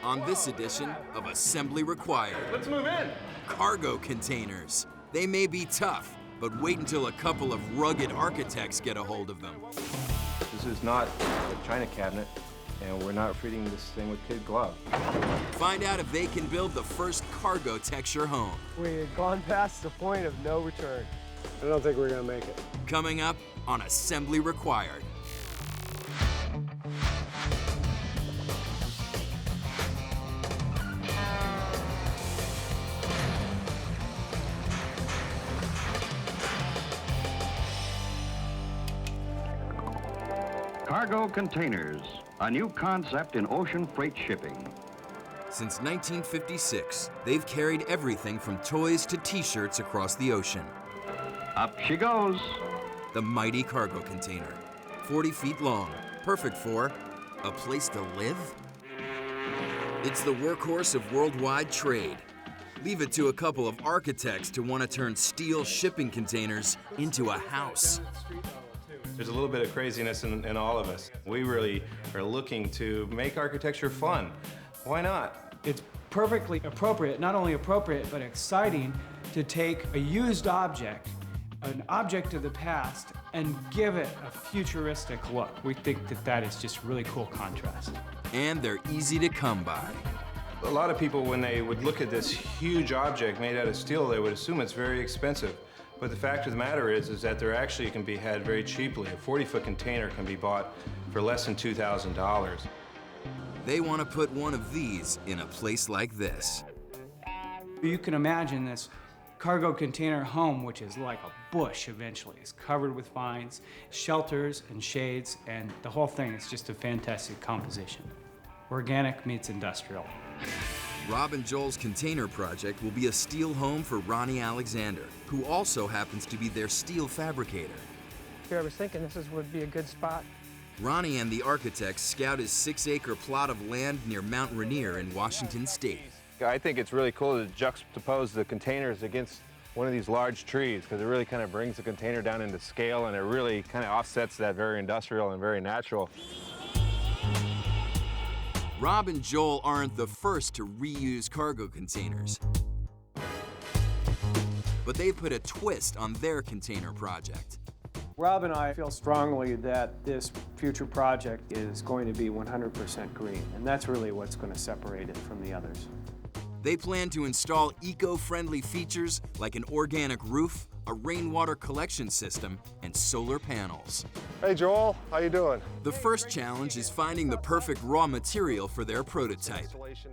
On this edition of Assembly Required. Let's move in. Cargo containers. They may be tough, but wait until a couple of rugged architects get a hold of them. This is not a china cabinet, and we're not feeding this thing with kid glove. Find out if they can build the first cargo texture home. We've gone past the point of no return. I don't think we're gonna make it. Coming up on Assembly Required. Cargo containers, a new concept in ocean freight shipping. Since 1956, they've carried everything from toys to t-shirts across the ocean. Up she goes. The mighty cargo container, 40 feet long, perfect for a place to live? It's the workhorse of worldwide trade. Leave it to a couple of architects to want to turn steel shipping containers into a house. There's a little bit of craziness in all of us. We really are looking to make architecture fun. Why not? It's perfectly appropriate, not only appropriate, but exciting to take a used object, an object of the past, and give it a futuristic look. We think that that is just really cool contrast. And they're easy to come by. A lot of people, when they would look at this huge object made out of steel, they would assume it's very expensive. But the fact of the matter is that they're actually can be had very cheaply. A 40-foot container can be bought for less than $2,000. They want to put one of these in a place like this. You can imagine this cargo container home, which is like a bush eventually. It's covered with vines, shelters and shades, and the whole thing is just a fantastic composition. Organic meets industrial. Rob and Joel's container project will be a steel home for Ronnie Alexander, who also happens to be their steel fabricator. Here, I was thinking this would be a good spot. Ronnie and the architects scout his 6-acre plot of land near Mount Rainier in Washington State. I think it's really cool to juxtapose the containers against one of these large trees, because it really kind of brings the container down into scale, and it really kind of offsets that very industrial and very natural. Rob and Joel aren't the first to reuse cargo containers, but they've put a twist on their container project. Rob and I feel strongly that this future project is going to be 100% green, and that's really what's going to separate it from the others. They plan to install eco-friendly features like an organic roof, a rainwater collection system, and solar panels. Hey Joel, how you doing? The first challenge is finding the perfect raw material for their prototype.